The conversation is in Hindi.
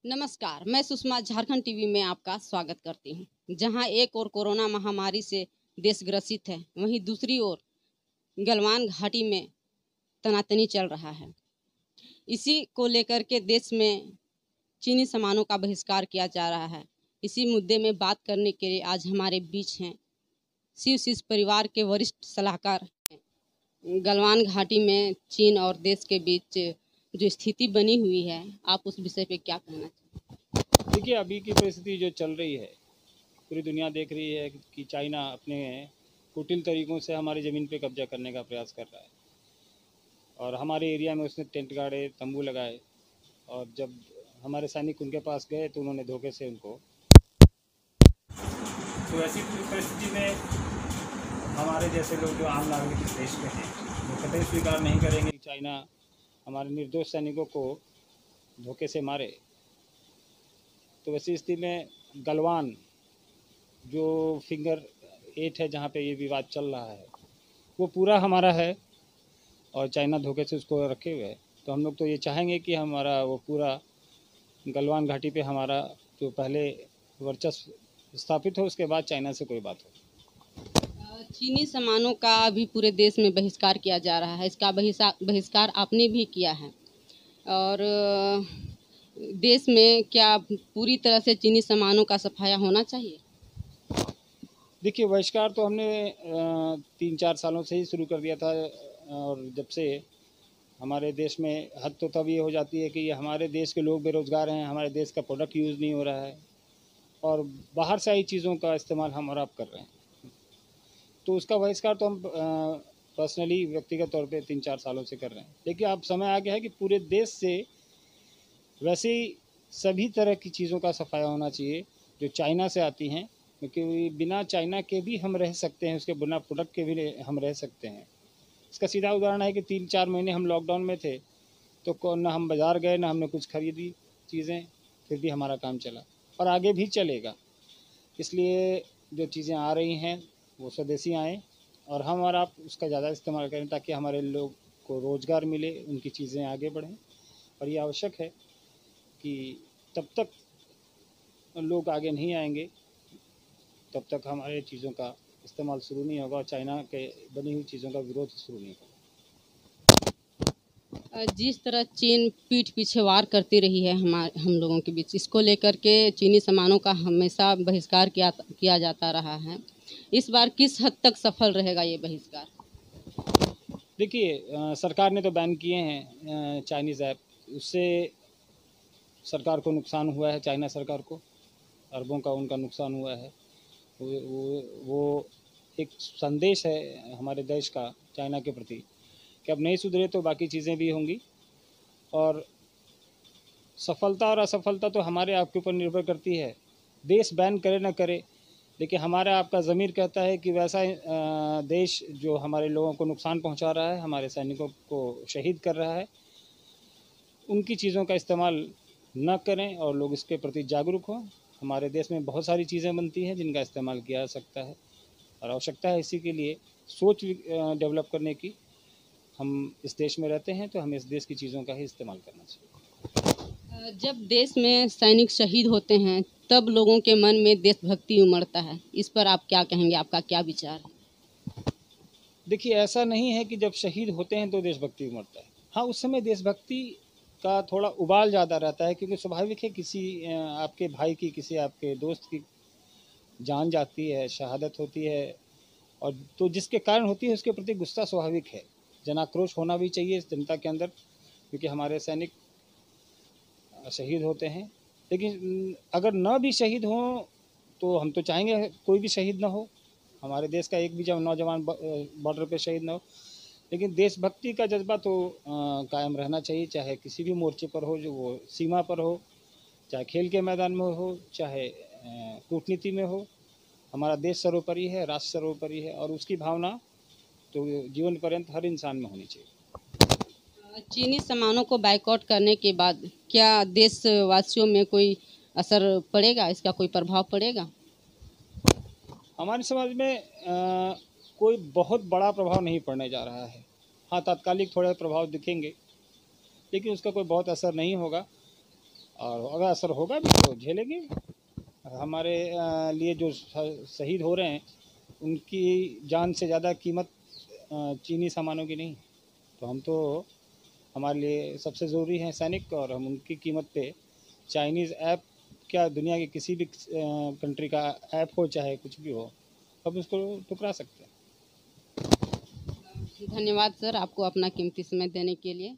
नमस्कार, मैं सुषमा झारखंड टीवी में आपका स्वागत करती हूं। जहां एक ओर कोरोना महामारी से देश ग्रसित है, वहीं दूसरी ओर गलवान घाटी में तनातनी चल रहा है। इसी को लेकर के देश में चीनी सामानों का बहिष्कार किया जा रहा है। इसी मुद्दे में बात करने के लिए आज हमारे बीच हैं शिव परिवार के वरिष्ठ सलाहकार। गलवान घाटी में चीन और देश के बीच जो स्थिति बनी हुई है, आप उस विषय पे क्या कहना चाहते हैं? देखिए, अभी की परिस्थिति जो चल रही है, पूरी दुनिया देख रही है कि चाइना अपने कुटिल तरीकों से हमारी ज़मीन पे कब्जा करने का प्रयास कर रहा है और हमारे एरिया में उसने टेंट गाड़े, तंबू लगाए और जब हमारे सैनिक उनके पास गए तो उन्होंने धोखे से उनको। तो ऐसी परिस्थिति में हमारे जैसे लोग जो आम नागरिक इस देश के हैं, वो कतई स्वीकार नहीं करेंगे कि चाइना हमारे निर्दोष सैनिकों को धोखे से मारे। तो वैसी स्थिति में गलवान जो फिंगर 8 है, जहाँ पे ये विवाद चल रहा है, वो पूरा हमारा है और चाइना धोखे से उसको रखे हुए है। तो हम लोग तो ये चाहेंगे कि हमारा वो पूरा गलवान घाटी पे हमारा जो पहले वर्चस्व स्थापित हो, उसके बाद चाइना से कोई बात हो। चीनी सामानों का अभी पूरे देश में बहिष्कार किया जा रहा है। इसका बहिष्कार आपने भी किया है और देश में क्या पूरी तरह से चीनी सामानों का सफाया होना चाहिए? देखिए, बहिष्कार तो हमने 3-4 सालों से ही शुरू कर दिया था और जब से हमारे देश में हद तो तब ये हो जाती है कि ये हमारे देश के लोग बेरोज़गार हैं, हमारे देश का प्रोडक्ट यूज़ नहीं हो रहा है और बाहर से आई चीज़ों का इस्तेमाल हम और आप कर रहे हैं। तो उसका बहिष्कार तो हम पर्सनली व्यक्तिगत तौर पे 3-4 सालों से कर रहे हैं। लेकिन अब समय आ गया है कि पूरे देश से वैसे ही सभी तरह की चीज़ों का सफाया होना चाहिए जो चाइना से आती हैं, क्योंकि बिना चाइना के भी हम रह सकते हैं, उसके बिना प्रोडक्ट के भी हम रह सकते हैं। इसका सीधा उदाहरण है कि 3-4 महीने हम लॉकडाउन में थे, तो ना हम बाज़ार गए, ना हमने कुछ खरीदी चीज़ें, फिर भी हमारा काम चला और आगे भी चलेगा। इसलिए जो चीज़ें आ रही हैं वो स्वदेशी आएँ और हम और आप उसका ज़्यादा इस्तेमाल करें ताकि हमारे लोग को रोज़गार मिले, उनकी चीज़ें आगे बढ़ें। और ये आवश्यक है कि तब तक लोग आगे नहीं आएंगे, तब तक हमारे चीज़ों का इस्तेमाल शुरू नहीं होगा और चाइना के बनी हुई चीज़ों का विरोध शुरू नहीं होगा। जिस तरह चीन पीठ पीछे वार करती रही है हम लोगों के बीच, इसको लेकर के चीनी सामानों का हमेशा बहिष्कार किया जाता रहा है। इस बार किस हद तक सफल रहेगा ये बहिष्कार? देखिए, सरकार ने तो बैन किए हैं चाइनीज़ ऐप, उससे सरकार को नुकसान हुआ है, चाइना सरकार को अरबों का उनका नुकसान हुआ है। वो एक संदेश है हमारे देश का चाइना के प्रति कि अब नहीं सुधरे तो बाकी चीज़ें भी होंगी और सफलता और असफलता तो हमारे आपके ऊपर निर्भर करती है। देश बैन करे ना करे, लेकिन हमारा आपका ज़मीर कहता है कि वैसा देश जो हमारे लोगों को नुकसान पहुंचा रहा है, हमारे सैनिकों को शहीद कर रहा है, उनकी चीज़ों का इस्तेमाल न करें और लोग इसके प्रति जागरूक हों। हमारे देश में बहुत सारी चीज़ें बनती हैं जिनका इस्तेमाल किया जा सकता है और आवश्यकता है इसी के लिए सोच डेवलप करने की। हम इस देश में रहते हैं तो हमें इस देश की चीज़ों का ही इस्तेमाल करना चाहिए। जब देश में सैनिक शहीद होते हैं तब लोगों के मन में देशभक्ति उमड़ता है। इस पर आप क्या कहेंगे, आपका क्या विचार है? देखिए, ऐसा नहीं है कि जब शहीद होते हैं तो देशभक्ति उमड़ता है। हाँ, उस समय देशभक्ति का थोड़ा उबाल ज़्यादा रहता है क्योंकि स्वाभाविक है किसी आपके भाई की, किसी आपके दोस्त की जान जाती है, शहादत होती है और तो जिसके कारण होती है उसके प्रति गुस्सा स्वाभाविक है। जनाक्रोश होना भी चाहिए इस जनता के अंदर क्योंकि हमारे सैनिक शहीद होते हैं। लेकिन अगर न भी शहीद हों तो हम तो चाहेंगे कोई भी शहीद ना हो, हमारे देश का एक भी जब नौजवान बॉर्डर पे शहीद ना हो। लेकिन देशभक्ति का जज्बा तो कायम रहना चाहिए, चाहे किसी भी मोर्चे पर हो, जो वो सीमा पर हो, चाहे खेल के मैदान में हो, चाहे कूटनीति में हो। हमारा देश सर्वोपरि है, राष्ट्र सर्वोपरि है और उसकी भावना तो जीवन पर्यंत हर इंसान में होनी चाहिए। चीनी सामानों को बायकॉट करने के बाद क्या देशवासियों में कोई असर पड़ेगा, इसका कोई प्रभाव पड़ेगा? हमारे समाज में कोई बहुत बड़ा प्रभाव नहीं पड़ने जा रहा है। हाँ, तात्कालिक थोड़े प्रभाव दिखेंगे लेकिन उसका कोई बहुत असर नहीं होगा और अगर असर होगा भी तो झेलेंगे। हमारे लिए जो शहीद हो रहे हैं उनकी जान से ज़्यादा कीमत चीनी सामानों की नहीं। तो हम तो हमारे लिए सबसे ज़रूरी हैं सैनिक, और हम उनकी कीमत पे चाइनीज़ ऐप क्या दुनिया के किसी भी कंट्री का ऐप हो चाहे कुछ भी हो, हम उसको ठुकरा सकते हैं। धन्यवाद सर, आपको अपना कीमती समय देने के लिए।